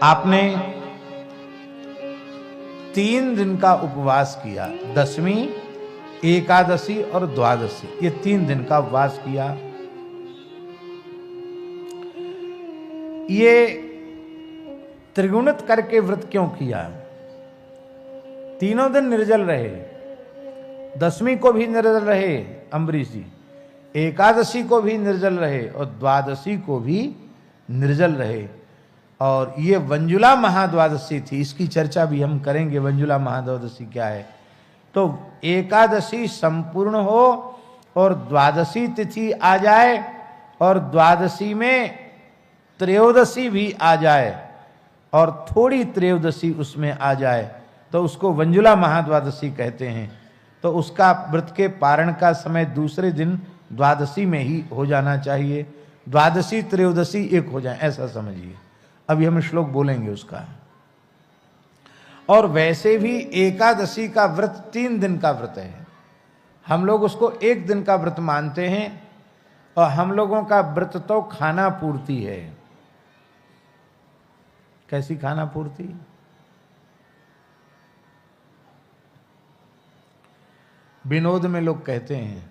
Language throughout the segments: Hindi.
आपने 3 दिन का उपवास किया, दशमी, एकादशी और द्वादशी, ये 3 दिन का उपवास किया। ये त्रिगुणित करके व्रत क्यों किया? तीनों दिन निर्जल रहे, दशमी को भी निर्जल रहे अम्बरीश जी, एकादशी को भी निर्जल रहे और द्वादशी को भी निर्जल रहे। और ये वंजुला महाद्वादशी थी, इसकी चर्चा भी हम करेंगे, वंजुला महाद्वादशी क्या है। तो एकादशी संपूर्ण हो और द्वादशी तिथि आ जाए और द्वादशी में त्रयोदशी भी आ जाए और थोड़ी त्रयोदशी उसमें आ जाए तो उसको वंजुला महाद्वादशी कहते हैं। तो उसका व्रत के पारण का समय दूसरे दिन द्वादशी में ही हो जाना चाहिए, द्वादशी त्रयोदशी एक हो जाए, ऐसा समझिए। अभी हम श्लोक बोलेंगे उसका। और वैसे भी एकादशी का व्रत 3 दिन का व्रत है, हम लोग उसको 1 दिन का व्रत मानते हैं। और हम लोगों का व्रत तो खाना पूर्ति है। कैसी खाना पूर्ति? विनोद में लोग कहते हैं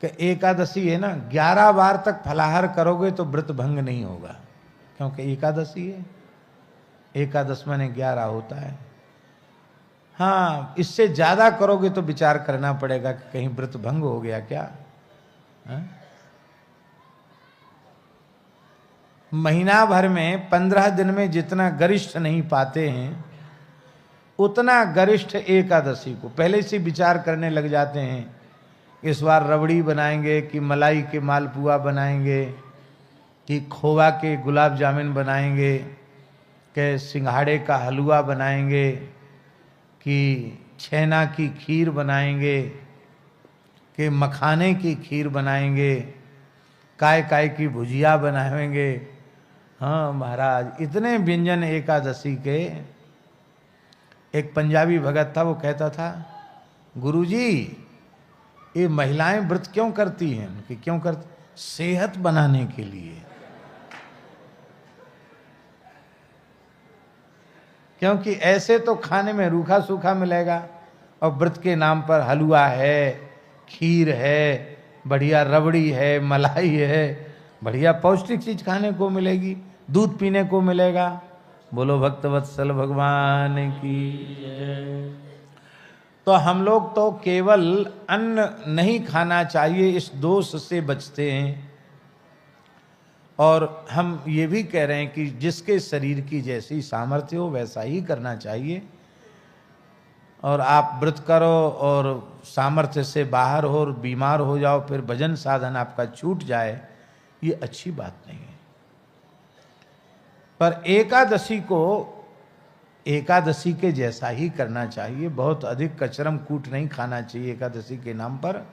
कि एकादशी है ना, 11 बार तक फलाहार करोगे तो व्रत भंग नहीं होगा, क्योंकि एकादशी है, एकादश माने 11 होता है। हाँ, इससे ज्यादा करोगे तो विचार करना पड़ेगा कि कहीं व्रत भंग हो गया क्या। हा? महीना भर में 15 दिन में जितना गरिष्ठ नहीं पाते हैं उतना गरिष्ठ एकादशी को पहले से विचार करने लग जाते हैं। इस बार रबड़ी बनाएंगे कि मलाई के मालपुआ बनाएंगे कि खोवा के गुलाब जामुन बनाएंगे कि सिंघाड़े का हलवा बनाएंगे कि छेना की खीर बनाएंगे कि मखाने की खीर बनाएंगे, काय काय की भुजिया बनाएंगे। हाँ महाराज, इतने व्यंजन एकादशी के। एक पंजाबी भगत था, वो कहता था, गुरुजी ये महिलाएं व्रत क्यों करती हैं? कि क्यों करती? सेहत बनाने के लिए। क्योंकि ऐसे तो खाने में रूखा सूखा मिलेगा और व्रत के नाम पर हलवा है, खीर है, बढ़िया रबड़ी है, मलाई है, बढ़िया पौष्टिक चीज खाने को मिलेगी, दूध पीने को मिलेगा। बोलो भक्तवत्सल भगवान की। तो हम लोग तो केवल अन्न नहीं खाना चाहिए, इस दोष से बचते हैं। और हम ये भी कह रहे हैं कि जिसके शरीर की जैसी सामर्थ्य हो वैसा ही करना चाहिए। और आप व्रत करो और सामर्थ्य से बाहर हो और बीमार हो जाओ, फिर भजन साधन आपका छूट जाए, ये अच्छी बात नहीं है। पर एकादशी को एकादशी के जैसा ही करना चाहिए, बहुत अधिक कचरम कूट नहीं खाना चाहिए। एकादशी के नाम पर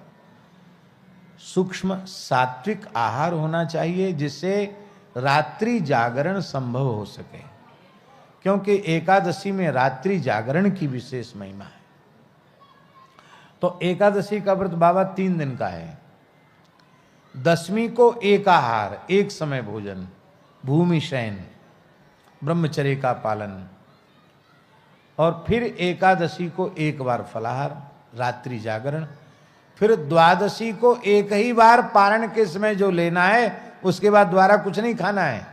सूक्ष्म सात्विक आहार होना चाहिए जिससे रात्रि जागरण संभव हो सके, क्योंकि एकादशी में रात्रि जागरण की विशेष महिमा है। तो एकादशी का व्रत बाबा 3 दिन का है। दशमी को एक आहार, एक समय भोजन, भूमि शयन, ब्रह्मचर्य का पालन। और फिर एकादशी को एक बार फलाहार, रात्रि जागरण। फिर द्वादशी को एक ही बार पारण के समय जो लेना है, उसके बाद दोबारा कुछ नहीं खाना है।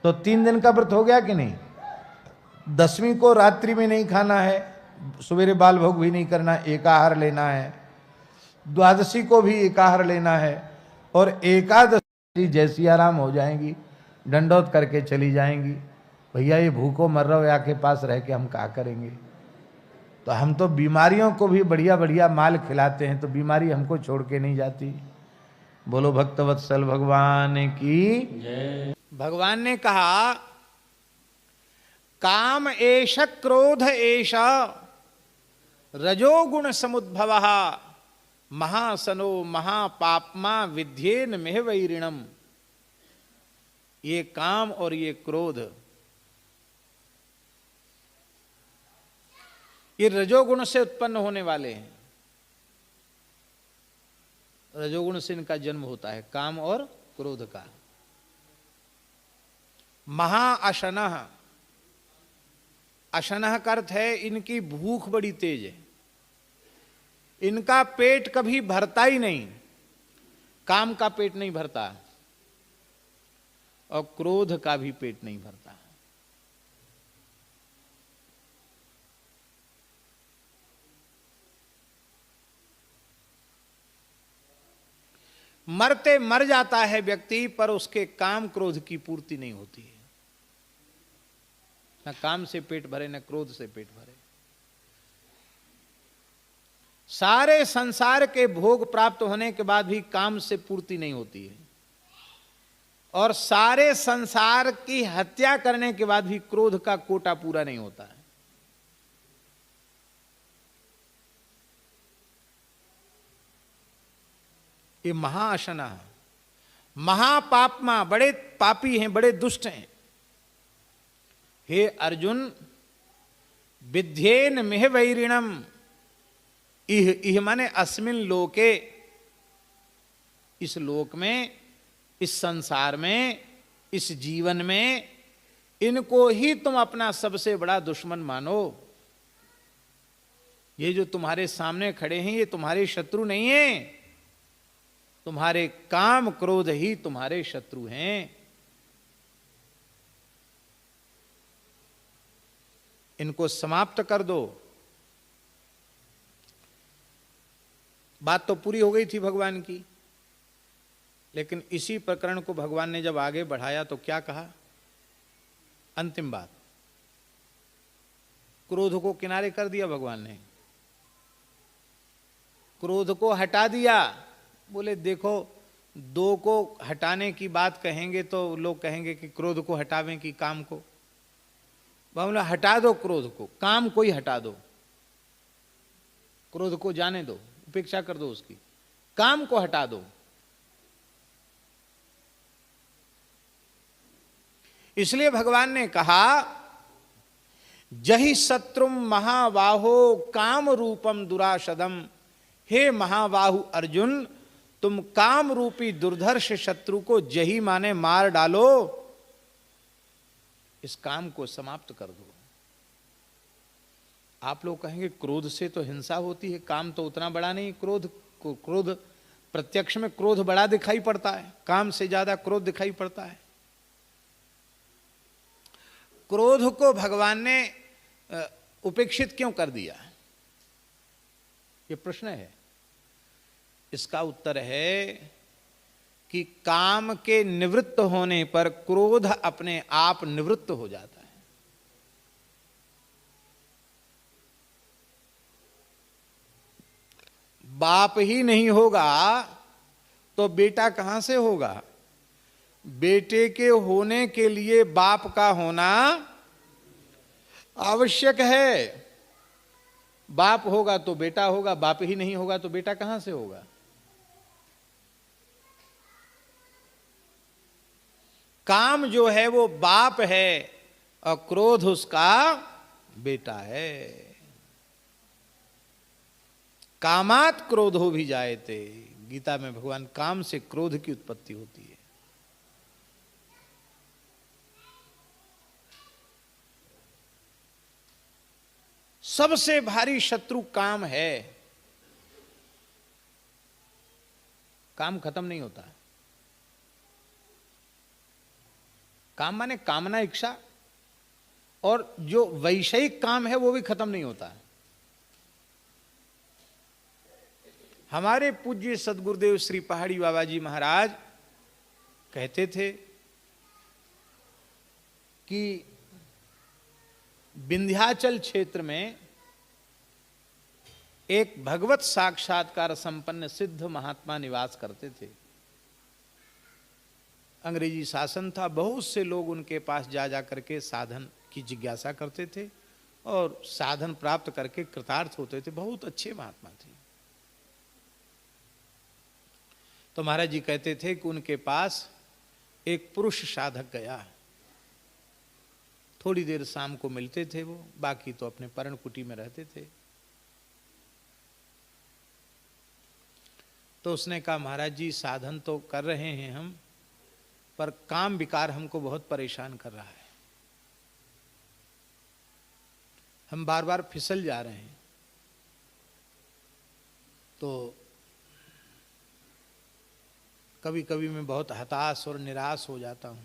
तो 3 दिन का व्रत हो गया कि नहीं? दशमी को रात्रि में नहीं खाना है, सवेरे बाल भोग भी नहीं करना, एकाहार लेना है। द्वादशी को भी एकाहार लेना है। और एकादशी जैसी आराम हो जाएंगी, दंडोत करके चली जाएंगी। भैया ये भूखों मर रहे हो, या के पास रह के हम क्या करेंगे? तो हम तो बीमारियों को भी बढ़िया बढ़िया माल खिलाते हैं, तो बीमारी हमको छोड़ के नहीं जाती। बोलो भक्तवत्सल भगवान की जय। भगवान ने कहा, काम एष क्रोध एष रजोगुण समुद्भवः महासनो महापापमा विध्येन मेह वैरिणम। ये काम और ये क्रोध, ये रजोगुण से उत्पन्न होने वाले हैं। रजोगुण से इनका जन्म होता है, काम और क्रोध का। महाअशनः, अशनः का अर्थ है इनकी भूख बड़ी तेज है, इनका पेट कभी भरता ही नहीं, काम का पेट नहीं भरता और क्रोध का भी पेट नहीं भरता। मरते मर जाता है व्यक्ति, पर उसके काम क्रोध की पूर्ति नहीं होती है। न काम से पेट भरे न क्रोध से पेट भरे। सारे संसार के भोग प्राप्त होने के बाद भी काम से पूर्ति नहीं होती है, और सारे संसार की हत्या करने के बाद भी क्रोध का कोटा पूरा नहीं होता है। ये महाअशना, महापापमा, बड़े पापी हैं, बड़े दुष्ट हैं। हे अर्जुन, विध्येन मिह वैरिणम, इह माने अस्मिन लोके, इस लोक में, इस संसार में, इस जीवन में, इनको ही तुम अपना सबसे बड़ा दुश्मन मानो। ये जो तुम्हारे सामने खड़े हैं ये तुम्हारे शत्रु नहीं हैं, तुम्हारे काम क्रोध ही तुम्हारे शत्रु हैं। इनको समाप्त कर दो। बात तो पूरी हो गई थी भगवान की, लेकिन इसी प्रकरण को भगवान ने जब आगे बढ़ाया तो क्या कहा? अंतिम बात, क्रोध को किनारे कर दिया भगवान ने, क्रोध को हटा दिया। बोले देखो, दो को हटाने की बात कहेंगे तो लोग कहेंगे कि क्रोध को हटावें कि काम को। बोले हटा दो क्रोध को, काम को ही हटा दो। क्रोध को जाने दो, उपेक्षा कर दो उसकी, काम को हटा दो। इसलिए भगवान ने कहा, जहि शत्रुम महाबाहो काम रूपम दुराशदम। हे महाबाहु अर्जुन, तुम काम रूपी दुर्धर्ष शत्रु को जही माने मार डालो, इस काम को समाप्त कर दो। आप लोग कहेंगे क्रोध से तो हिंसा होती है, काम तो उतना बड़ा नहीं। क्रोध प्रत्यक्ष में क्रोध बड़ा दिखाई पड़ता है, काम से ज्यादा क्रोध दिखाई पड़ता है। क्रोध को भगवान ने उपेक्षित क्यों कर दिया, ये प्रश्न है। इसका उत्तर है कि काम के निवृत्त होने पर क्रोध अपने आप निवृत्त हो जाता है। बाप ही नहीं होगा तो बेटा कहां से होगा? बेटे के होने के लिए बाप का होना आवश्यक है। बाप होगा तो बेटा होगा, बाप ही नहीं होगा तो बेटा कहां से होगा? काम जो है वो बाप है और क्रोध उसका बेटा है। कामात क्रोधो भी जायते, गीता में भगवान काम से क्रोध की उत्पत्ति होती है। सबसे भारी शत्रु काम है। काम खत्म नहीं होता। काम माने कामना, इच्छा, और जो वैषयिक काम है वो भी खत्म नहीं होता है। हमारे पूज्य सदगुरुदेव श्री पहाड़ी बाबा जी महाराज कहते थे कि विंध्याचल क्षेत्र में एक भगवत साक्षात्कार संपन्न सिद्ध महात्मा निवास करते थे। अंग्रेजी शासन था, बहुत से लोग उनके पास जा करके साधन की जिज्ञासा करते थे और साधन प्राप्त करके कृतार्थ होते थे। बहुत अच्छे महात्मा थे। तो महाराज जी कहते थे कि उनके पास एक पुरुष साधक गया। थोड़ी देर शाम को मिलते थे वो, बाकी तो अपने पर्ण कुटी में रहते थे। तो उसने कहा, महाराज जी साधन तो कर रहे हैं हम, पर काम विकार हमको बहुत परेशान कर रहा है। हम बार बार फिसल जा रहे हैं। तो कभी कभी मैं बहुत हताश और निराश हो जाता हूं।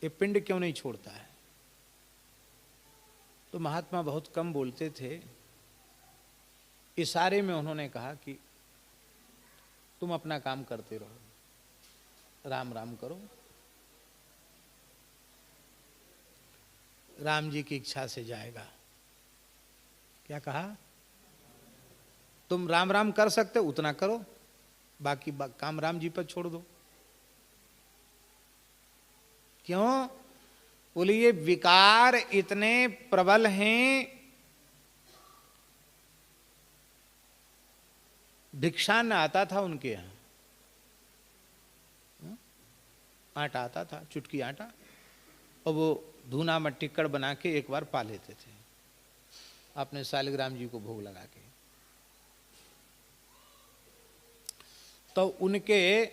ये पिंड क्यों नहीं छोड़ता है? तो महात्मा बहुत कम बोलते थे। इशारे में उन्होंने कहा कि तुम अपना काम करते रहो, राम राम करो। राम जी की इच्छा से जाएगा। क्या कहा? तुम राम राम कर सकते उतना करो, बाकी काम राम जी पर छोड़ दो। क्यों? बोले ये विकार इतने प्रबल हैं। भिक्षा न आता था उनके यहां, आटा आता था, चुटकी आटा, और वो धूना में टिक्कड़ बना के एक बार पा लेते थे अपने शालिग्राम जी को भोग लगा के। तो उनके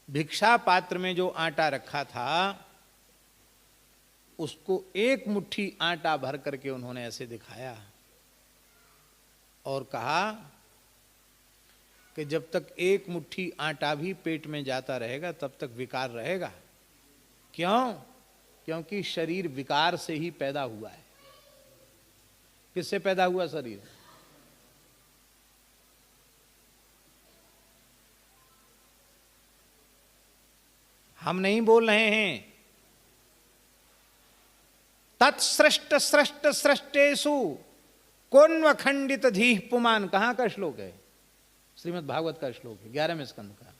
भिक्षा पात्र में जो आटा रखा था उसको एक मुट्ठी आटा भर करके उन्होंने ऐसे दिखाया और कहा कि जब तक एक मुट्ठी आटा भी पेट में जाता रहेगा तब तक विकार रहेगा। क्यों? क्योंकि शरीर विकार से ही पैदा हुआ है। किससे पैदा हुआ शरीर? हम नहीं बोल रहे हैं। तत्सृष्ट सृष्ट सृष्टेषु कोन्व खंडित धीः पुमान। कहां का श्लोक है? श्रीमद् भागवत का श्लोक है, 11वें स्कंद का।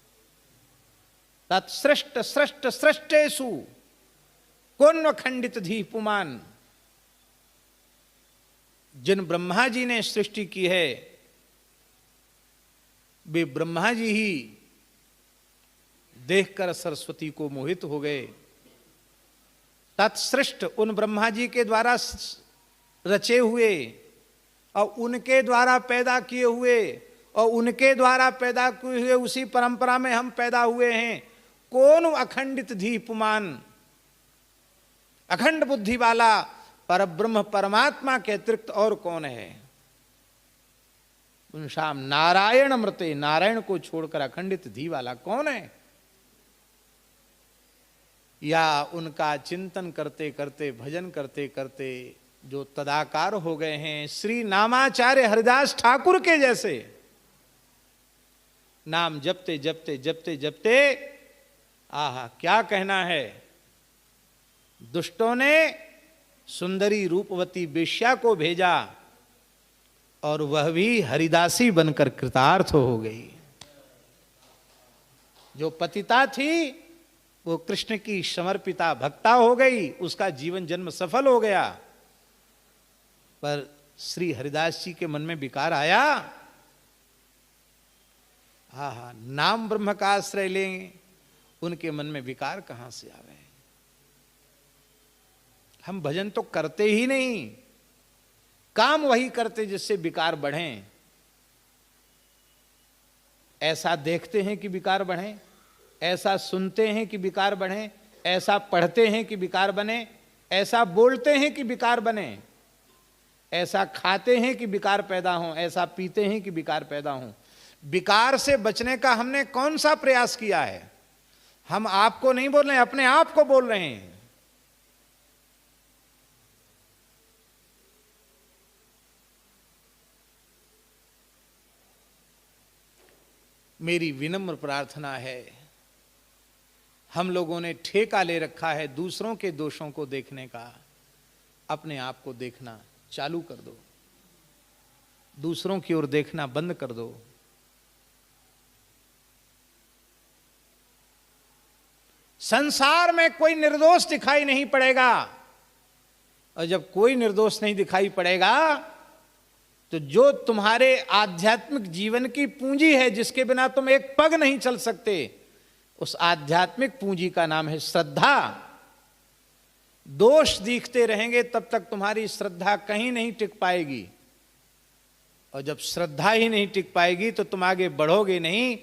तत्सृष्ट सृष्ट सृष्टेषु कोन्व खंडित धीः पुमान। जिन ब्रह्मा जी ने सृष्टि की है वे ब्रह्मा जी ही देखकर सरस्वती को मोहित हो गए। तत्सृष्ट उन ब्रह्मा जी के द्वारा रचे हुए और उनके द्वारा पैदा किए हुए और उनके द्वारा पैदा किए हुए उसी परंपरा में हम पैदा हुए हैं। कौन अखंडित धीः पुमान, अखंड बुद्धि वाला परब्रह्म परमात्मा के अतिरिक्त और कौन है? शाम नारायण अमृते, नारायण को छोड़कर अखंडित धी वाला कौन है? या उनका चिंतन करते करते, भजन करते करते जो तदाकार हो गए हैं श्री नामाचार्य हरिदास ठाकुर के जैसे, नाम जपते जपते जपते जपते, आहा क्या कहना है। दुष्टों ने सुंदरी रूपवती वेश्या को भेजा और वह भी हरिदासी बनकर कृतार्थ हो गई। जो पतिता थी वो कृष्ण की समर्पिता भक्ता हो गई, उसका जीवन जन्म सफल हो गया। पर श्री हरिदास जी के मन में विकार आया। हा नाम ब्रह्म का आश्रय लें, उनके मन में विकार कहां से आवे? हम भजन तो करते ही नहीं, काम वही करते जिससे विकार बढ़ें। ऐसा देखते हैं कि विकार बढ़े, ऐसा सुनते हैं कि विकार बढ़े, ऐसा पढ़ते हैं कि विकार बने, ऐसा बोलते हैं कि विकार बने, ऐसा खाते हैं कि विकार पैदा हो, ऐसा पीते हैं कि विकार पैदा हो। विकार से बचने का हमने कौन सा प्रयास किया है? हम आपको नहीं बोल रहे हैं, अपने आप को बोल रहे हैं। मेरी विनम्र प्रार्थना है, हम लोगों ने ठेका ले रखा है दूसरों के दोषों को देखने का, अपने आप को देखना चालू कर दो, दूसरों की ओर देखना बंद कर दो। संसार में कोई निर्दोष दिखाई नहीं पड़ेगा, और जब कोई निर्दोष नहीं दिखाई पड़ेगा तो जो तुम्हारे आध्यात्मिक जीवन की पूंजी है, जिसके बिना तुम एक पग नहीं चल सकते, उस आध्यात्मिक पूंजी का नाम है श्रद्धा। दोष दिखते रहेंगे तब तक तुम्हारी श्रद्धा कहीं नहीं टिक पाएगी। और जब श्रद्धा ही नहीं टिक पाएगी तो तुम आगे बढ़ोगे नहीं।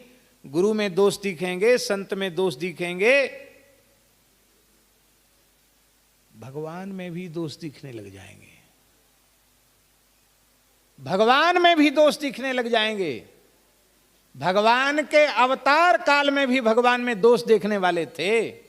गुरु में दोष दिखेंगे, संत में दोष दिखेंगे, भगवान में भी दोष दिखने लग जाएंगे, भगवान में भी दोष दिखने लग जाएंगे। भगवान के अवतार काल में भी भगवान में दोष देखने वाले थे।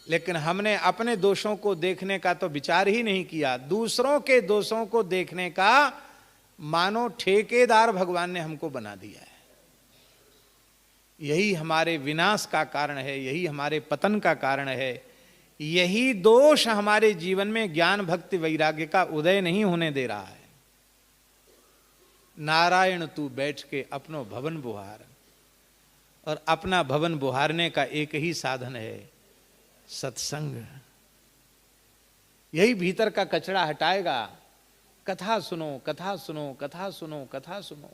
लेकिन हमने अपने दोषों को देखने का तो विचार ही नहीं किया, दूसरों के दोषों को देखने का मानो ठेकेदार भगवान ने हमको बना दिया है। यही हमारे विनाश का कारण है, यही हमारे पतन का कारण है। यही दोष हमारे जीवन में ज्ञान भक्ति वैराग्य का उदय नहीं होने दे रहा है। नारायण तू बैठ के अपनो भवन बुहार, और अपना भवन बुहारने का एक ही साधन है, सत्संग। यही भीतर का कचरा हटाएगा। कथा सुनो, कथा सुनो, कथा सुनो, कथा सुनो।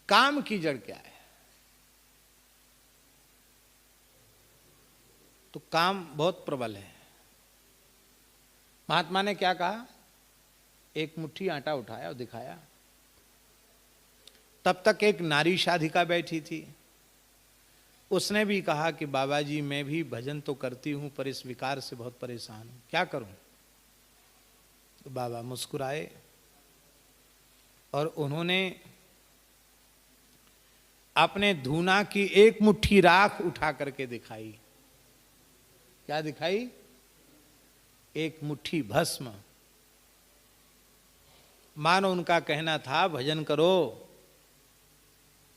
काम की जड़ क्या है? तो काम बहुत प्रबल है। महात्मा ने क्या कहा? एक मुट्ठी आटा उठाया और दिखाया। तब तक एक नारी साधिका बैठी थी, उसने भी कहा कि बाबा जी मैं भी भजन तो करती हूं पर इस विकार से बहुत परेशान हूं, क्या करूं? तो बाबा मुस्कुराए और उन्होंने अपने धूना की एक मुट्ठी राख उठा करके दिखाई। क्या दिखाई? एक मुट्ठी भस्म। मानो उनका कहना था भजन करो,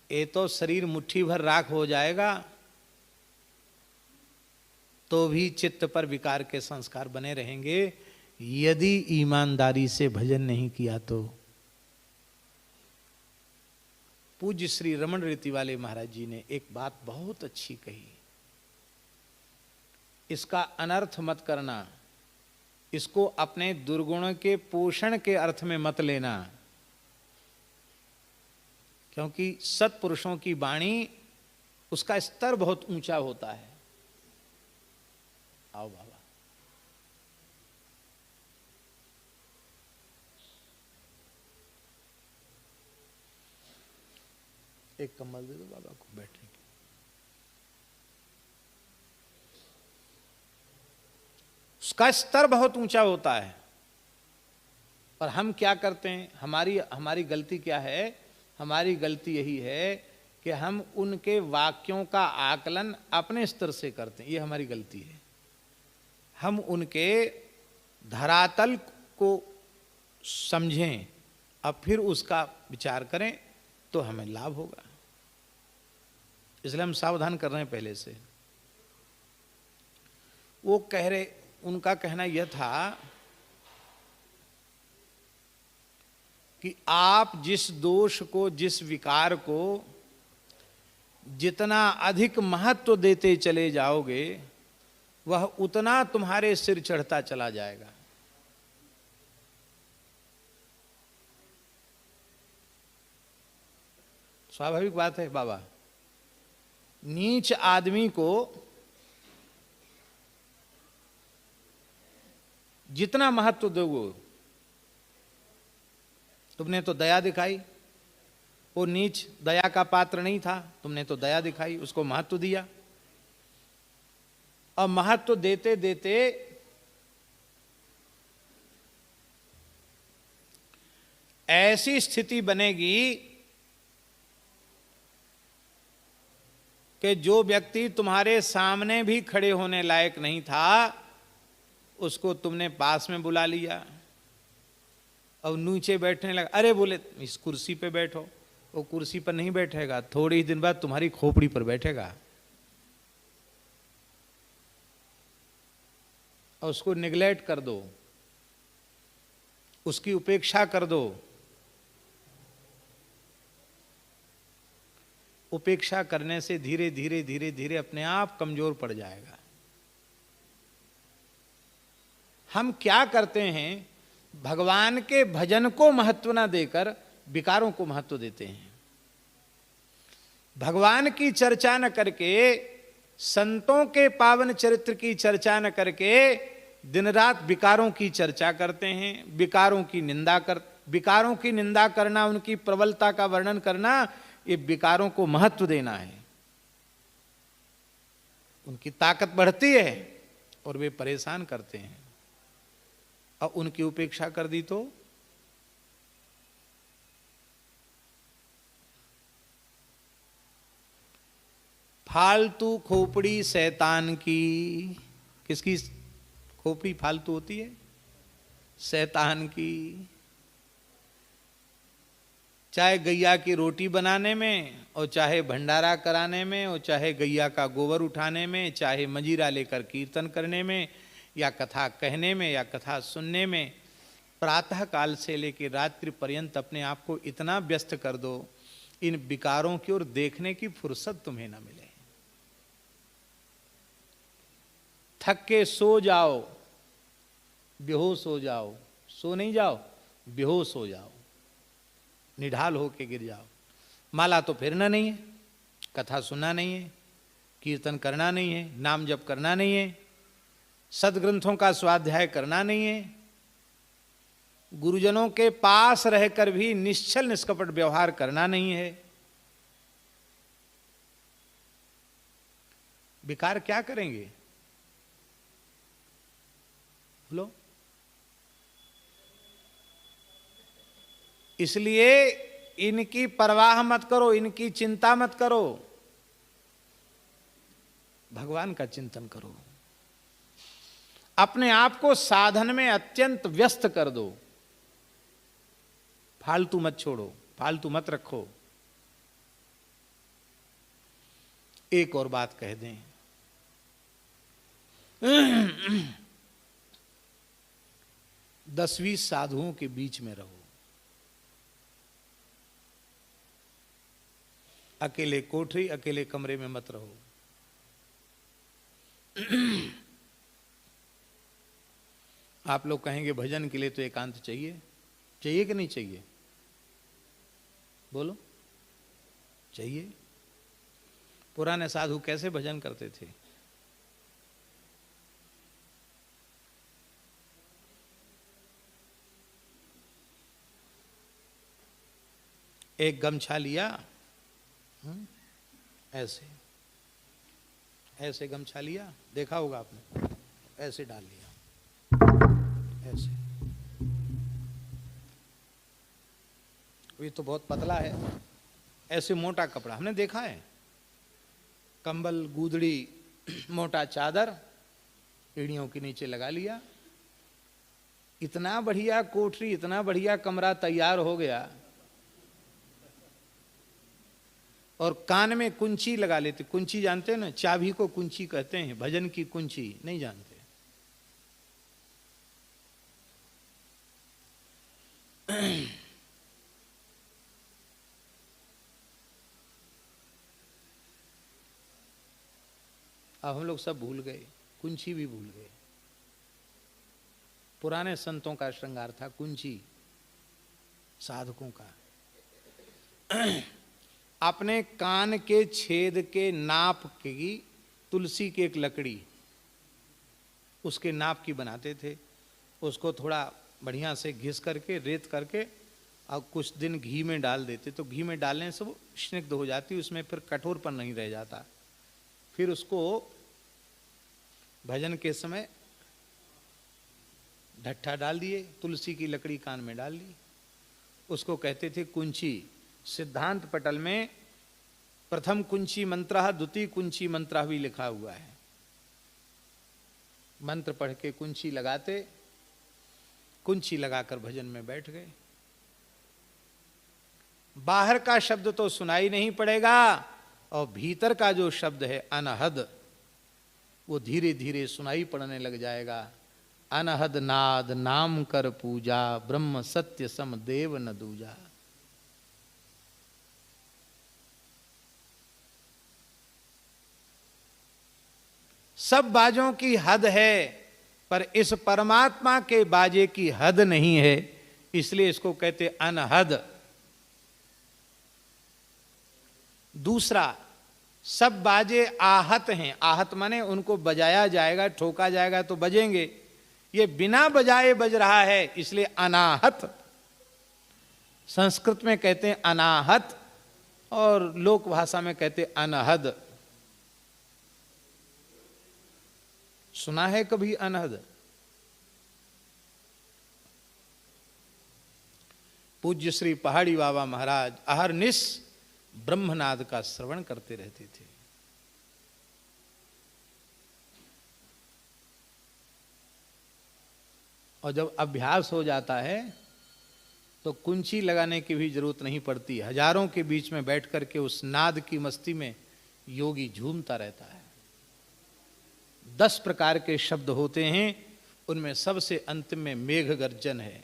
ये तो शरीर मुट्ठी भर राख हो जाएगा तो भी चित्त पर विकार के संस्कार बने रहेंगे यदि ईमानदारी से भजन नहीं किया तो। पूज्य श्री रमन रीति वाले महाराज जी ने एक बात बहुत अच्छी कही, इसका अनर्थ मत करना, इसको अपने दुर्गुण के पोषण के अर्थ में मत लेना, क्योंकि सत्पुरुषों की वाणी उसका स्तर बहुत ऊंचा होता है। आओ बाबा, एक कम्बल दे दो बाबा को बैठने के। उसका स्तर बहुत ऊंचा होता है। और हम क्या करते हैं? हमारी गलती क्या है? हमारी गलती यही है कि हम उनके वाक्यों का आकलन अपने स्तर से करते हैं। ये हमारी गलती है। हम उनके धरातल को समझें अब फिर उसका विचार करें तो हमें लाभ होगा। इसलिए हम सावधान कर रहे हैं पहले से। वो कह रहे, उनका कहना यह था कि आप जिस दोष को, जिस विकार को जितना अधिक महत्व देते चले जाओगे वह उतना तुम्हारे सिर चढ़ता चला जाएगा। स्वाभाविक बात है बाबा। नीच आदमी को जितना महत्व दोगे, तुमने तो दया दिखाई, वो नीच दया का पात्र नहीं था, तुमने तो दया दिखाई, उसको महत्व दिया। और महत्व देते देते ऐसी स्थिति बनेगी कि जो व्यक्ति तुम्हारे सामने भी खड़े होने लायक नहीं था उसको तुमने पास में बुला लिया और नीचे बैठने लगा। अरे बोले इस कुर्सी पे बैठो, वो कुर्सी पर नहीं बैठेगा, थोड़ी ही दिन बाद तुम्हारी खोपड़ी पर बैठेगा। और उसको निगलेक्ट कर दो, उसकी उपेक्षा कर दो। उपेक्षा करने से धीरे धीरे धीरे धीरे अपने आप कमजोर पड़ जाएगा। हम क्या करते हैं, भगवान के भजन को महत्व ना देकर विकारों को महत्व देते हैं। भगवान की चर्चा न करके, संतों के पावन चरित्र की चर्चा न करके दिन रात विकारों की चर्चा करते हैं, विकारों की निंदा करना, उनकी प्रबलता का वर्णन करना, ये विकारों को महत्व देना है। उनकी ताकत बढ़ती है और वे परेशान करते हैं, और उनकी उपेक्षा कर दी तो फालतू खोपड़ी शैतान की। किसकी खोपड़ी फालतू होती है? शैतान की। चाहे गैया की रोटी बनाने में, और चाहे भंडारा कराने में, और चाहे गैया का गोबर उठाने में, चाहे मजीरा लेकर कीर्तन करने में, या कथा कहने में, या कथा सुनने में, प्रातः काल से लेकर रात्रि पर्यंत अपने आप को इतना व्यस्त कर दो, इन विकारों की ओर देखने की फुर्सत तुम्हें न मिले। थक के सो जाओ, बेहोश हो जाओ, सो नहीं जाओ, बेहोश हो जाओ, निढाल होके गिर जाओ। माला तो फेरना नहीं है, कथा सुनना नहीं है, कीर्तन करना नहीं है, नाम जप करना नहीं है, सदग्रंथों का स्वाध्याय करना नहीं है, गुरुजनों के पास रहकर भी निश्चल निष्कपट व्यवहार करना नहीं है। विकार क्या करेंगे? बोलो। इसलिए इनकी परवाह मत करो, इनकी चिंता मत करो, भगवान का चिंतन करो। अपने आप को साधन में अत्यंत व्यस्त कर दो, फालतू मत छोड़ो, फालतू मत रखो। एक और बात कह दें, 10-20 साधुओं के बीच में रहो, अकेले कोठरी, अकेले कमरे में मत रहो। आप लोग कहेंगे भजन के लिए तो एकांत चाहिए, चाहिए कि नहीं चाहिए? बोलो, चाहिए। पुराने साधु कैसे भजन करते थे? एक गमछा लिया, ऐसे ऐसे गमछा लिया, देखा होगा आपने, ऐसे डाल लिया, ऐसे। ये तो बहुत पतला है, ऐसे मोटा कपड़ा हमने देखा है, कंबल, गूदड़ी, मोटा चादर एड़ियों के नीचे लगा लिया। इतना बढ़िया कोठरी, इतना बढ़िया कमरा तैयार हो गया, और कान में कुंची लगा लेते। कुंची जानते हैं ना, चाबी को कुंची कहते हैं, भजन की कुंची नहीं जानते। अब हम लोग सब भूल गए, कुंची भी भूल गए। पुराने संतों का श्रृंगार था कुंची, साधकों का। अपने कान के छेद के नाप की तुलसी की एक लकड़ी, उसके नाप की बनाते थे, उसको थोड़ा बढ़िया से घिस करके, रेत करके, और कुछ दिन घी में डाल देते, तो घी में डालने से वो स्निग्ध हो जाती, उसमें फिर कठोरपन नहीं रह जाता। फिर उसको भजन के समय ढट्ठा डाल दिए, तुलसी की लकड़ी कान में डाल ली, उसको कहते थे कुंची। सिद्धांत पटल में प्रथम कुंची मंत्र, द्वितीय कुंची मंत्र भी लिखा हुआ है। मंत्र पढ़ के कुंची लगाते, कुंची लगाकर भजन में बैठ गए। बाहर का शब्द तो सुनाई नहीं पड़ेगा, और भीतर का जो शब्द है अनहद, वो धीरे धीरे सुनाई पड़ने लग जाएगा। अनहद नाद नाम कर पूजा, ब्रह्म सत्य सम देव न दूजा। सब बाजों की हद है, पर इस परमात्मा के बाजे की हद नहीं है, इसलिए इसको कहते अनहद। दूसरा, सब बाजे आहत हैं, आहत माने उनको बजाया जाएगा, ठोका जाएगा तो बजेंगे, ये बिना बजाए बज रहा है, इसलिए अनाहत। संस्कृत में कहते हैं अनाहत और लोक भाषा में कहते अनहद। सुना है कभी अनहद? पूज्य श्री पहाड़ी बाबा महाराज अहरनिश ब्रह्मनाद का श्रवण करते रहते थे। और जब अभ्यास हो जाता है तो कुंची लगाने की भी जरूरत नहीं पड़ती, हजारों के बीच में बैठ करके उस नाद की मस्ती में योगी झूमता रहता है। 10 प्रकार के शब्द होते हैं, उनमें सबसे अंतिम में मेघ गर्जन है।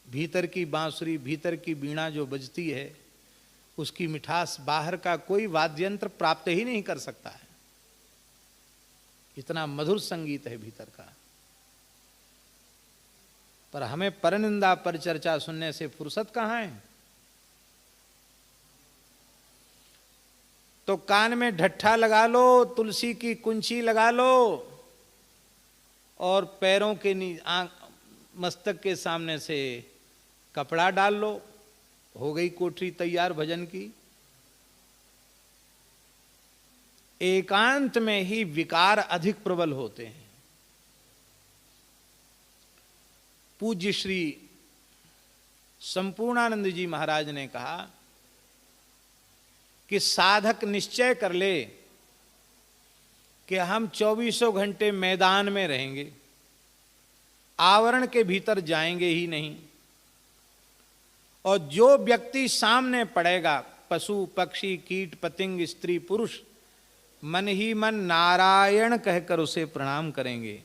भीतर की बांसुरी, भीतर की बीणा जो बजती है, उसकी मिठास बाहर का कोई वाद्य यंत्र प्राप्त ही नहीं कर सकता है। इतना मधुर संगीत है भीतर का। पर हमें परनिंदा पर चर्चा सुनने से फुर्सत कहां है। तो कान में ढट्ठा लगा लो, तुलसी की कुंची लगा लो और पैरों के मस्तक के सामने से कपड़ा डाल लो, हो गई कोठरी तैयार भजन की। एकांत में ही विकार अधिक प्रबल होते हैं। पूज्य श्री संपूर्णानंद जी महाराज ने कहा कि साधक निश्चय कर ले कि हम 24 घंटे मैदान में रहेंगे, आवरण के भीतर जाएंगे ही नहीं। और जो व्यक्ति सामने पड़ेगा, पशु पक्षी कीट पतंग स्त्री पुरुष, मन ही मन नारायण कहकर उसे प्रणाम करेंगे।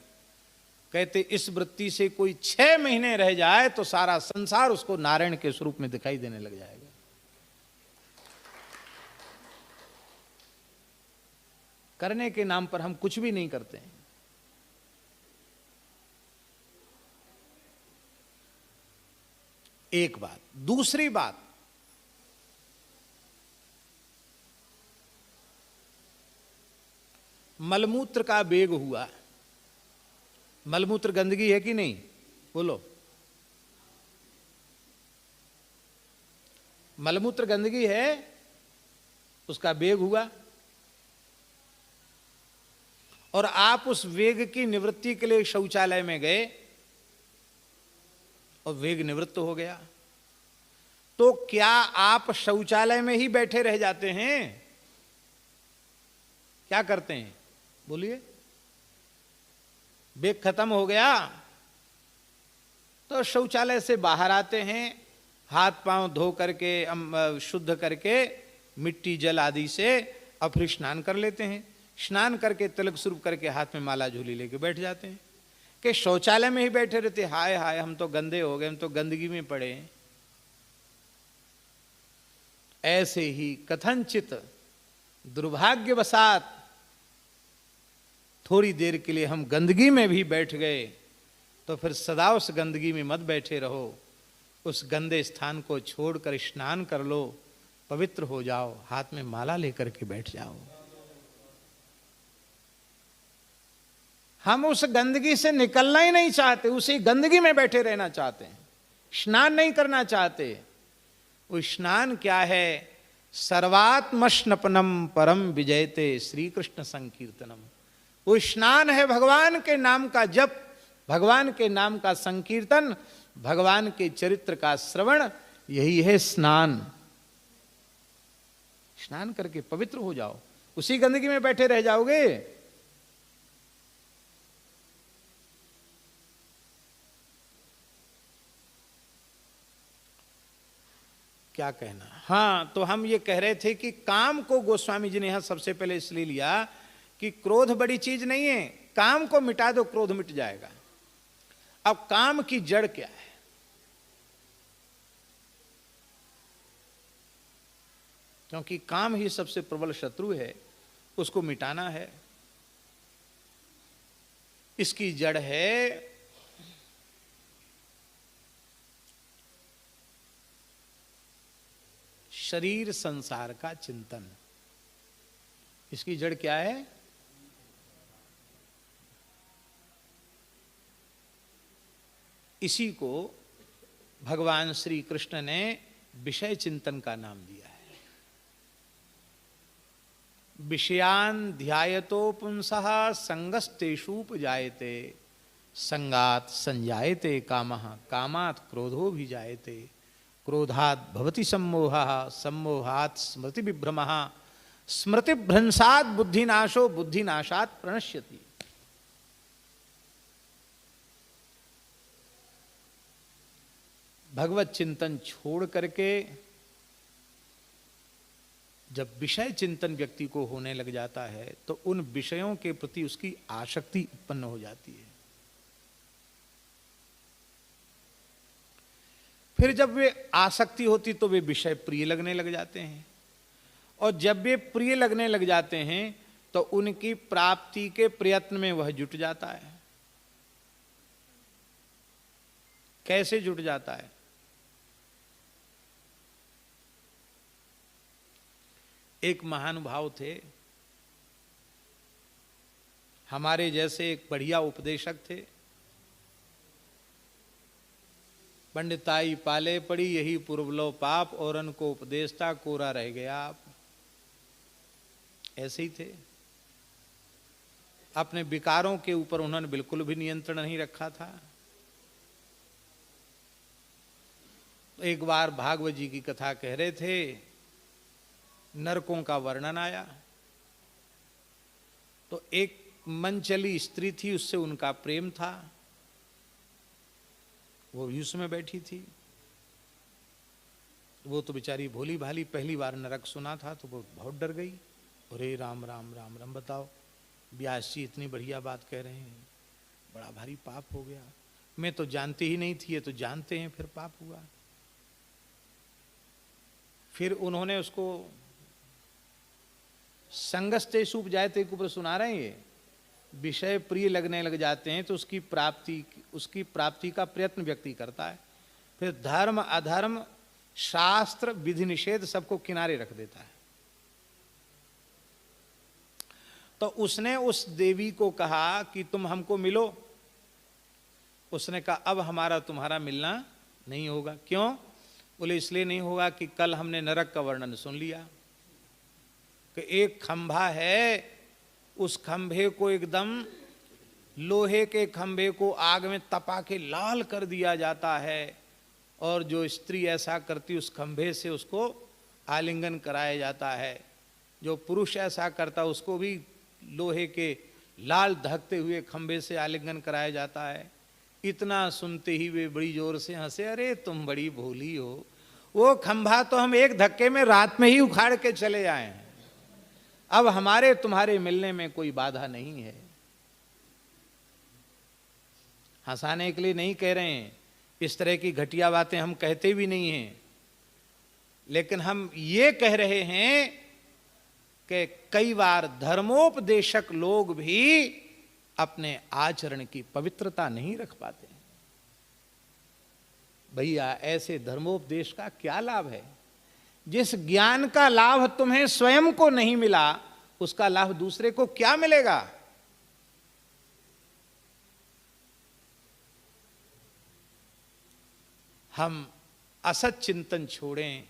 कहते इस वृत्ति से कोई 6 महीने रह जाए तो सारा संसार उसको नारायण के स्वरूप में दिखाई देने लग जाएगा। करने के नाम पर हम कुछ भी नहीं करते हैं। एक बात। दूसरी बात, मलमूत्र का वेग हुआ। मलमूत्र गंदगी है कि नहीं? बोलो। मलमूत्र गंदगी है, उसका वेग हुआ और आप उस वेग की निवृत्ति के लिए शौचालय में गए और वेग निवृत्त हो गया, तो क्या आप शौचालय में ही बैठे रह जाते हैं? क्या करते हैं? बोलिए। वेग खत्म हो गया तो शौचालय से बाहर आते हैं, हाथ पांव धो करके शुद्ध करके मिट्टी जल आदि से और फिर स्नान कर लेते हैं। स्नान करके तिलक स्वरूप करके हाथ में माला झोली लेके बैठ जाते हैं। कि शौचालय में ही बैठे रहते, हाय हाय हम तो गंदे हो गए, हम तो गंदगी में पड़े हैं। ऐसे ही कथनचित दुर्भाग्यवशात थोड़ी देर के लिए हम गंदगी में भी बैठ गए, तो फिर सदा उस गंदगी में मत बैठे रहो। उस गंदे स्थान को छोड़कर स्नान कर लो, पवित्र हो जाओ, हाथ में माला लेकर के बैठ जाओ। हम उस गंदगी से निकलना ही नहीं चाहते, उसी गंदगी में बैठे रहना चाहते हैं, स्नान नहीं करना चाहते। वो स्नान क्या है? सर्वात्मस्नपनम परम विजयते श्री कृष्ण संकीर्तनम। वो स्नान है भगवान के नाम का जप, भगवान के नाम का संकीर्तन, भगवान के चरित्र का श्रवण, यही है स्नान। स्नान करके पवित्र हो जाओ, उसी गंदगी में बैठे रह जाओगे। क्या कहना। हाँ, तो हम ये कह रहे थे कि काम को गोस्वामी जी ने यहां सबसे पहले इसलिए लिया कि क्रोध बड़ी चीज नहीं है, काम को मिटा दो क्रोध मिट जाएगा। अब काम की जड़ क्या है? क्योंकि काम ही सबसे प्रबल शत्रु है। उसको मिटाना है। इसकी जड़ है शरीर संसार का चिंतन। इसकी जड़ क्या है? इसी को भगवान श्री कृष्ण ने विषय चिंतन का नाम दिया है। विषयान ध्यायतो पुंसः संगस्तेषूपजायते संगात संजायते कामः कामात् क्रोधो भी जायते क्रोधात् भवति सम्मोहः सम्मोहात् स्मृति विभ्रमः स्मृति भ्रंशात् बुद्धिनाशो बुद्धिनाशात् प्रणश्यति। भगवत चिंतन छोड़ करके जब विषय चिंतन व्यक्ति को होने लग जाता है तो उन विषयों के प्रति उसकी आसक्ति उत्पन्न हो जाती है। फिर जब वे आसक्ति होती तो वे विषय प्रिय लगने लग जाते हैं, और जब वे प्रिय लगने लग जाते हैं तो उनकी प्राप्ति के प्रयत्न में वह जुट जाता है। कैसे जुट जाता है? एक महानुभाव थे, हमारे जैसे एक बढ़िया उपदेशक थे। पंडिताई पाले पड़ी यही पूर्वलो पाप, औरन को उपदेशता कोरा रह गया आप। ऐसे ही थे। अपने विकारों के ऊपर उन्होंने बिल्कुल भी नियंत्रण नहीं रखा था। एक बार भागवत जी की कथा कह रहे थे, नरकों का वर्णन आया तो एक मनचली स्त्री थी, उससे उनका प्रेम था, वो भी उसमें बैठी थी। वो तो बेचारी भोली भाली पहली बार नरक सुना था तो वो बहुत डर गई। अरे राम राम राम राम, बताओ व्यास जी इतनी बढ़िया बात कह रहे हैं, बड़ा भारी पाप हो गया। मैं तो जानती ही नहीं थी, ये तो जानते हैं, फिर पाप हुआ। फिर उन्होंने उसको संगस्तेषु उपजायते के ऊपर सुना रहे हैं। ये विषय प्रिय लगने लग जाते हैं तो उसकी प्राप्ति का प्रयत्न व्यक्ति करता है। फिर धर्म अधर्म शास्त्र विधि निषेध सबको किनारे रख देता है। तो उसने उस देवी को कहा कि तुम हमको मिलो। उसने कहा अब हमारा तुम्हारा मिलना नहीं होगा। क्यों? बोले इसलिए नहीं होगा कि कल हमने नरक का वर्णन सुन लिया कि एक खंभा है, उस खंभे को एकदम लोहे के खंभे को आग में तपा के लाल कर दिया जाता है, और जो स्त्री ऐसा करती उस खंभे से उसको आलिंगन कराया जाता है। जो पुरुष ऐसा करता उसको भी लोहे के लाल धकते हुए खंभे से आलिंगन कराया जाता है। इतना सुनते ही वे बड़ी जोर से हंसे, अरे तुम बड़ी भोली हो, वो खंभा तो हम एक धक्के में रात में ही उखाड़ के चले आए हैं, अब हमारे तुम्हारे मिलने में कोई बाधा नहीं है। हंसाने के लिए नहीं कह रहे हैं, इस तरह की घटिया बातें हम कहते भी नहीं हैं, लेकिन हम ये कह रहे हैं कि कई बार धर्मोपदेशक लोग भी अपने आचरण की पवित्रता नहीं रख पाते। भैया ऐसे धर्मोपदेश का क्या लाभ है? जिस ज्ञान का लाभ तुम्हें स्वयं को नहीं मिला, उसका लाभ दूसरे को क्या मिलेगा? हम असत चिंतन छोड़ें,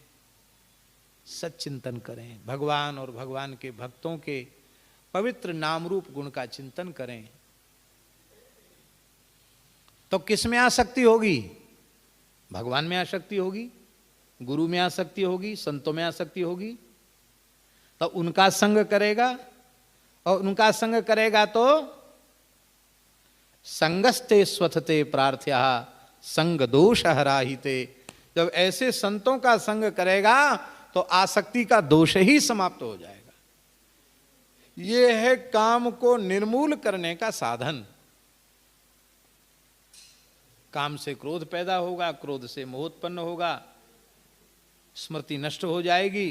सच्चिंतन करें। भगवान और भगवान के भक्तों के पवित्र नाम रूप गुण का चिंतन करें। तो किस में आसक्ति होगी? भगवान में आसक्ति होगी, गुरु में आसक्ति होगी, संतों में आसक्ति होगी। तो उनका संग करेगा, और उनका संग करेगा तो संगस्ते स्वथते प्रार्थ्या संग दोष हराहिते। जब ऐसे संतों का संग करेगा तो आसक्ति का दोष ही समाप्त हो जाएगा। यह है काम को निर्मूल करने का साधन। काम से क्रोध पैदा होगा, क्रोध से मोह उत्पन्न होगा, स्मृति नष्ट हो जाएगी,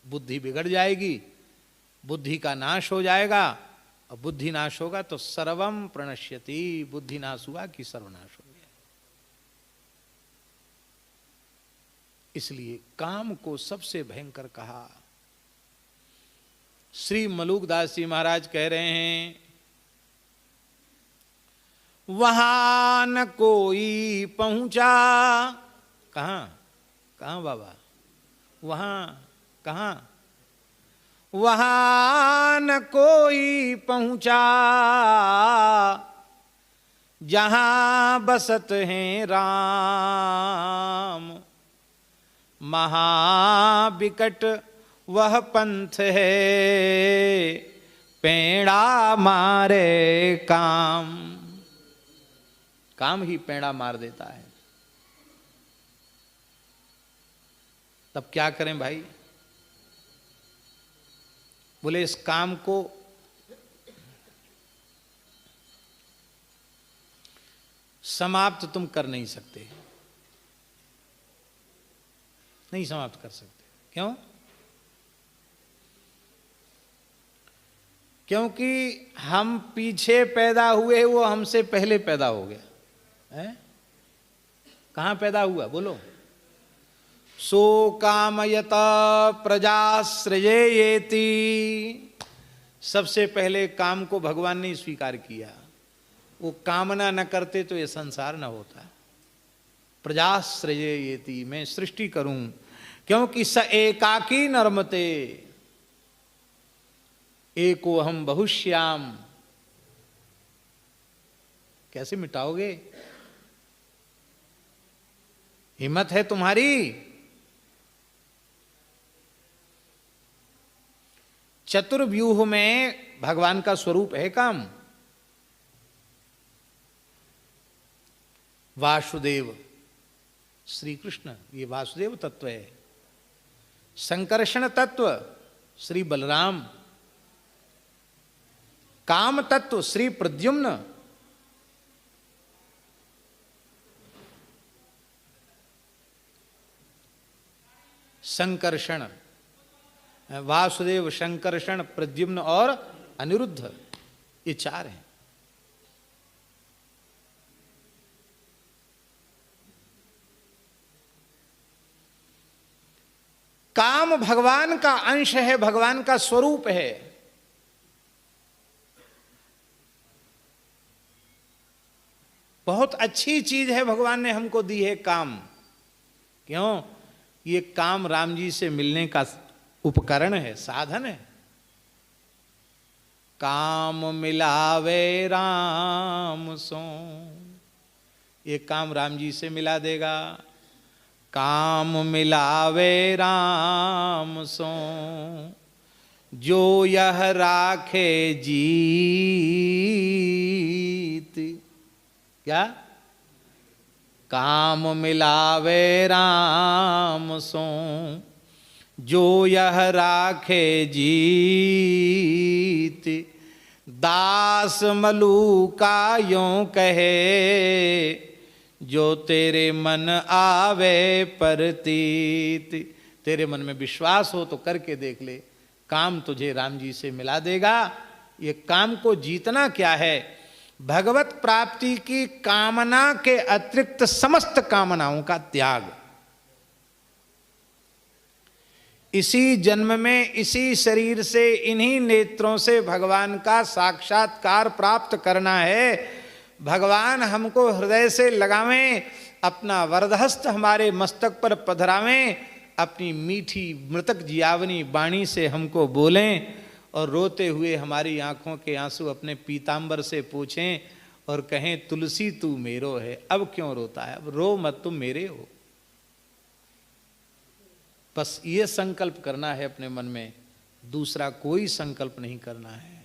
बुद्धि बिगड़ जाएगी, बुद्धि का नाश हो जाएगा, और बुद्धि नाश होगा तो सर्वम प्रणश्यति, बुद्धि नाश हुआ कि सर्वनाश हो गया। इसलिए काम को सबसे भयंकर कहा। श्री मलुकदास जी महाराज कह रहे हैं, वहां न कोई पहुंचा। कहां कहां बाबा? वहां कहां? वहां न कोई पहुंचा, जहां बसत हैं राम। महाविकट वह पंथ है, पेड़ा मारे काम। काम ही पेड़ा मार देता है। तब क्या करें भाई? बोले इस काम को समाप्त तुम कर नहीं सकते, नहीं समाप्त कर सकते। क्यों? क्योंकि हम पीछे पैदा हुए, वो हमसे पहले पैदा हो गया है। कहां पैदा हुआ बोलो? सो कामयत प्रजा सृजेयेति। सबसे पहले काम को भगवान ने स्वीकार किया। वो कामना न करते तो ये संसार न होता। प्रजा सृजेयेति, मैं सृष्टि करूं, क्योंकि स एकाकी नर्मते, एको हम बहुश्याम। कैसे मिटाओगे? हिम्मत है तुम्हारी? चतुर्व्यूह में भगवान का स्वरूप है काम। वासुदेव श्री कृष्ण, ये वासुदेव तत्व है। संकर्षण तत्व श्री बलराम। काम तत्व श्री प्रद्युम्न। संकर्षण वासुदेव, संकर्षण, प्रद्युम्न और अनिरुद्ध, ये चार हैं। काम भगवान का अंश है, भगवान का स्वरूप है। बहुत अच्छी चीज है भगवान ने हमको दी है काम। क्यों? ये काम राम जी से मिलने का उपकरण है, साधन है। काम मिलावे राम सो, ये काम राम जी से मिला देगा। काम मिलावे राम सो, जो यह राखे जीत। क्या? काम मिलावे राम सो, जो यह राखे जीत। दास मलूका यों कहे, जो तेरे मन आवे परतीत। तेरे मन में विश्वास हो तो करके देख ले, काम तुझे राम जी से मिला देगा। ये काम को जीतना क्या है? भगवत प्राप्ति की कामना के अतिरिक्त समस्त कामनाओं का त्याग। इसी जन्म में, इसी शरीर से, इन्हीं नेत्रों से भगवान का साक्षात्कार प्राप्त करना है। भगवान हमको हृदय से लगावें, अपना वरदहस्त हमारे मस्तक पर पधरावें, अपनी मीठी मृतक जियावनी वाणी से हमको बोलें, और रोते हुए हमारी आंखों के आंसू अपने पीतांबर से पूछें और कहें, तुलसी तू मेरो है। अब क्यों रोता है? अब रो मत, तुम मेरे हो। बस ये संकल्प करना है अपने मन में, दूसरा कोई संकल्प नहीं करना है।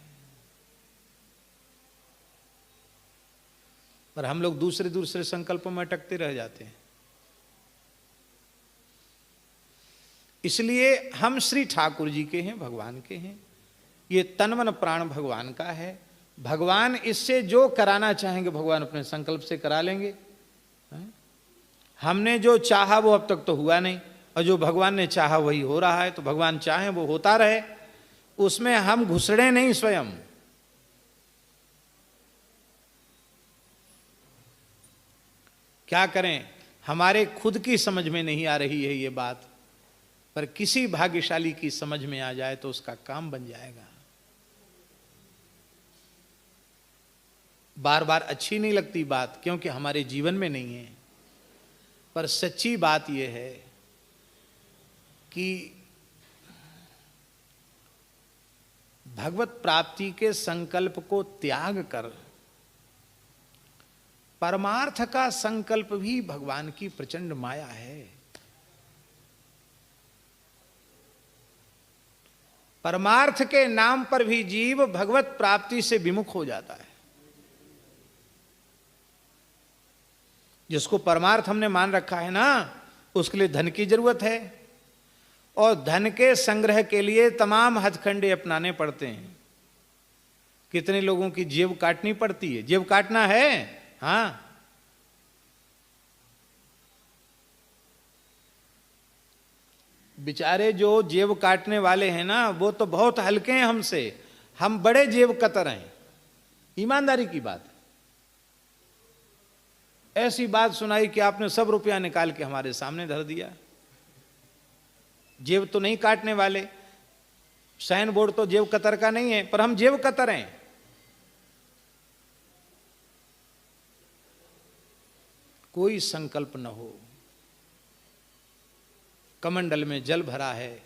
पर हम लोग दूसरे दूसरे संकल्पों में अटकते रह जाते हैं। इसलिए हम श्री ठाकुर जी के हैं, भगवान के हैं। ये तन मन प्राण भगवान का है। भगवान इससे जो कराना चाहेंगे भगवान अपने संकल्प से करा लेंगे। हमने जो चाहा वो अब तक तो हुआ नहीं, और जो भगवान ने चाहा वही हो रहा है। तो भगवान चाहे वो होता रहे, उसमें हम घुसड़े नहीं स्वयं। क्या करें, हमारे खुद की समझ में नहीं आ रही है ये बात, पर किसी भाग्यशाली की समझ में आ जाए तो उसका काम बन जाएगा। बार बार अच्छी नहीं लगती बात, क्योंकि हमारे जीवन में नहीं है, पर सच्ची बात यह है कि भगवत प्राप्ति के संकल्प को त्याग कर परमार्थ का संकल्प भी भगवान की प्रचंड माया है। परमार्थ के नाम पर भी जीव भगवत प्राप्ति से विमुख हो जाता है। जिसको परमार्थ हमने मान रखा है ना, उसके लिए धन की जरूरत है, और धन के संग्रह के लिए तमाम हथकंडे अपनाने पड़ते हैं। कितने लोगों की जेब काटनी पड़ती है, जेब काटना है, हाँ। बेचारे जो जेब काटने वाले हैं ना, वो तो बहुत हल्के हैं हमसे, हम बड़े जेब कतर हैं। ईमानदारी की बात है। ऐसी बात सुनाई कि आपने सब रुपया निकाल के हमारे सामने धर दिया। जेब तो नहीं काटने वाले, साइन बोर्ड तो जेब कतर का नहीं है, पर हम जेब कतर हैं। कोई संकल्प न हो, कमंडल में जल भरा है,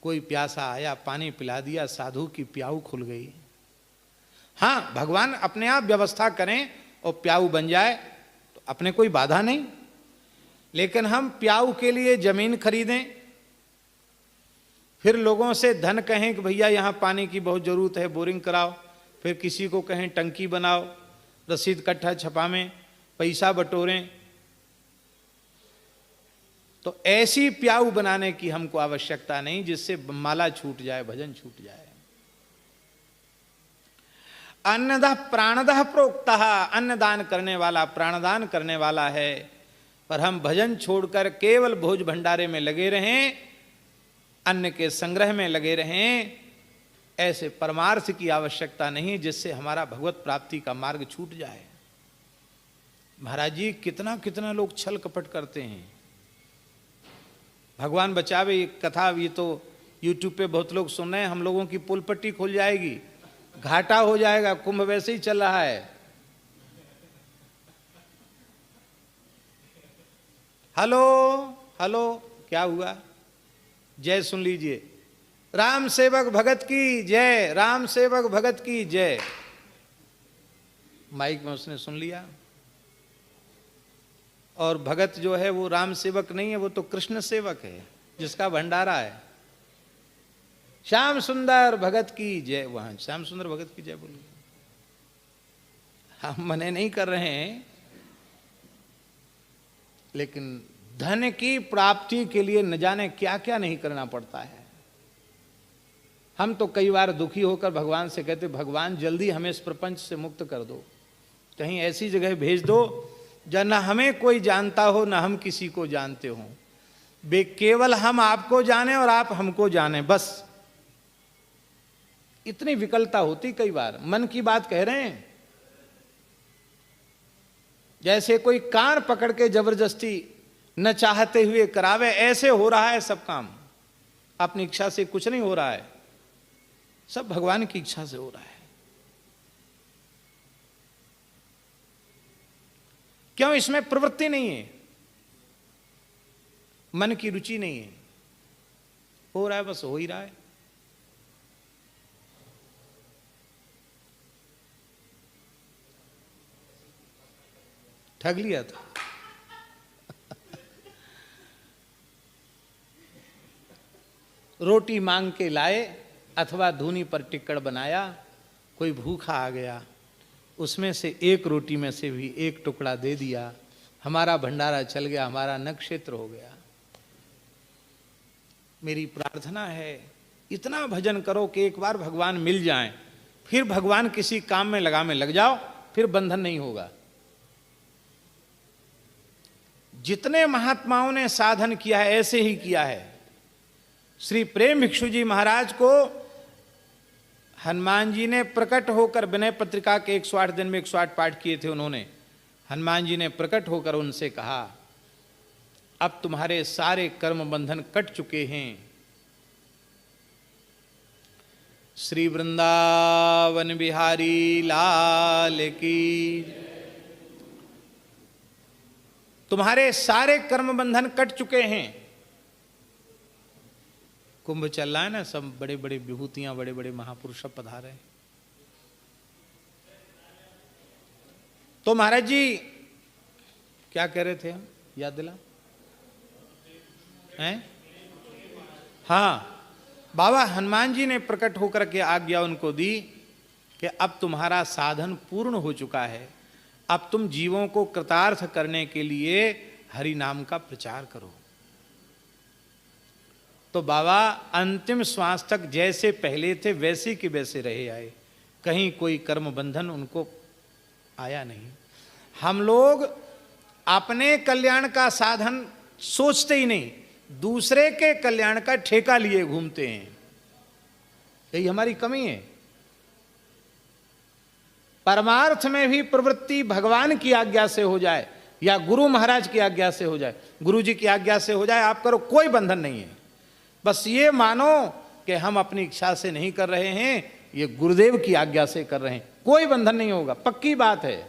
कोई प्यासा आया, पानी पिला दिया, साधु की प्याऊ खुल गई। हाँ, भगवान अपने आप व्यवस्था करें और प्याऊ बन जाए तो अपने कोई बाधा नहीं, लेकिन हम प्याऊ के लिए जमीन खरीदें, फिर लोगों से धन कहें कि भैया यहाँ पानी की बहुत जरूरत है, बोरिंग कराओ, फिर किसी को कहें टंकी बनाओ, रसीद कट्ठा छपावें, पैसा बटोरें। तो ऐसी प्याऊ बनाने की हमको आवश्यकता नहीं जिससे माला छूट जाए, भजन छूट जाए। अन्नदाह प्राणदाह प्रोक्तः, अन्नदान करने वाला प्राणदान करने वाला है, पर हम भजन छोड़कर केवल भोज भंडारे में लगे रहें, अन्न के संग्रह में लगे रहें, ऐसे परमार्थ की आवश्यकता नहीं जिससे हमारा भगवत प्राप्ति का मार्ग छूट जाए। महाराज जी, कितना कितना लोग छल कपट करते हैं। भगवान बचावे, ये कथा ये तो यूट्यूब पे बहुत लोग सुन रहे हैं। हम लोगों की पुल पट्टी खुल जाएगी, घाटा हो जाएगा, कुंभ वैसे ही चल रहा है। हेलो हेलो, क्या हुआ? जय सुन लीजिए। राम सेवक भगत की जय, राम सेवक भगत की जय। माइक में उसने सुन लिया। और भगत जो है वो राम सेवक नहीं है, वो तो कृष्ण सेवक है जिसका भंडारा है। श्याम सुंदर भगत की जय, वहां श्याम सुंदर भगत की जय बोलिए। हम मने नहीं कर रहे हैं, लेकिन धन की प्राप्ति के लिए न जाने क्या क्या नहीं करना पड़ता है। हम तो कई बार दुखी होकर भगवान से कहते, भगवान जल्दी हमें इस प्रपंच से मुक्त कर दो, कहीं ऐसी जगह भेज दो जहाँ न हमें कोई जानता हो न हम किसी को जानते हो, बे केवल हम आपको जाने और आप हमको जाने, बस। इतनी विकलता होती कई बार। मन की बात कह रहे हैं। जैसे कोई कान पकड़ के जबरदस्ती न चाहते हुए करावे, ऐसे हो रहा है सब काम। अपनी इच्छा से कुछ नहीं हो रहा है, सब भगवान की इच्छा से हो रहा है। क्यों? इसमें प्रवृत्ति नहीं है, मन की रुचि नहीं है। हो रहा है, बस हो ही रहा है। ठग लिया था। रोटी मांग के लाए अथवा धूनी पर टिक्कड़ बनाया, कोई भूखा आ गया, उसमें से एक रोटी में से भी एक टुकड़ा दे दिया, हमारा भंडारा चल गया, हमारा नक्षत्र हो गया। मेरी प्रार्थना है, इतना भजन करो कि एक बार भगवान मिल जाएं, फिर भगवान किसी काम में लग जाओ, फिर बंधन नहीं होगा। जितने महात्माओं ने साधन किया है ऐसे ही किया है। श्री प्रेम भिक्षु जी महाराज को हनुमान जी ने प्रकट होकर, विनय पत्रिका के 108 दिन में 108 पाठ किए थे उन्होंने, हनुमान जी ने प्रकट होकर उनसे कहा अब तुम्हारे सारे कर्म बंधन कट चुके हैं। श्री वृंदावन बिहारी लाल की, तुम्हारे सारे कर्म बंधन कट चुके हैं। कुंभ चल रहा है ना, सब बड़े बड़े विभूतियां, बड़े बड़े महापुरुष सब पधारे। तो महाराज जी क्या कह रहे थे हम, याद दिला हैं? हाँ, बाबा हनुमान जी ने प्रकट होकर के आज्ञा उनको दी कि अब तुम्हारा साधन पूर्ण हो चुका है, अब तुम जीवों को कृतार्थ करने के लिए हरि नाम का प्रचार करो। तो बाबा अंतिम श्वास तक जैसे पहले थे वैसे के वैसे रहे आए, कहीं कोई कर्म बंधन उनको आया नहीं। हम लोग अपने कल्याण का साधन सोचते ही नहीं, दूसरे के कल्याण का ठेका लिए घूमते हैं, यही हमारी कमी है। परमार्थ में भी प्रवृत्ति भगवान की आज्ञा से हो जाए या गुरु महाराज की आज्ञा से हो जाए, गुरु जी की आज्ञा से हो जाए, आप करो, कोई बंधन नहीं है। बस ये मानो कि हम अपनी इच्छा से नहीं कर रहे हैं, ये गुरुदेव की आज्ञा से कर रहे हैं, कोई बंधन नहीं होगा, पक्की बात है।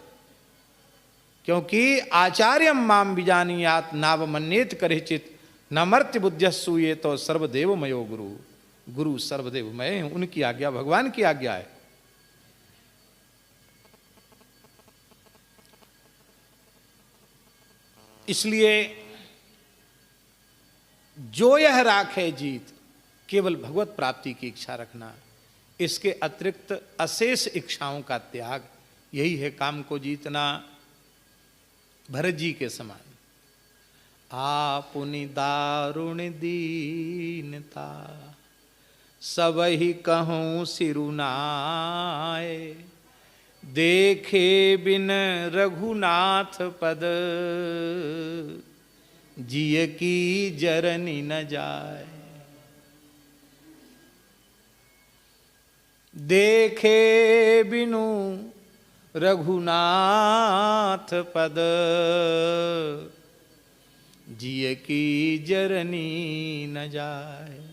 क्योंकि आचार्यम माम विजानीयात नावमन्येत करिचित न मर्त्य बुद्ध्यस्सु ये तो सर्वदेवमयो गुरु, गुरु सर्वदेवमय, उनकी आज्ञा भगवान की आज्ञा है। इसलिए जो यह राखे जीत, केवल भगवत प्राप्ति की इच्छा रखना, इसके अतिरिक्त अशेष इच्छाओं का त्याग, यही है काम को जीतना। भरत जी के समान आपुनि दारुण दीनता, सबहि कहूँ सिरुनाए, देखे बिन रघुनाथ पद, जिय की जरनी न जाए। देखे बिनु रघुनाथ पद, जिय की जरनी न जाए।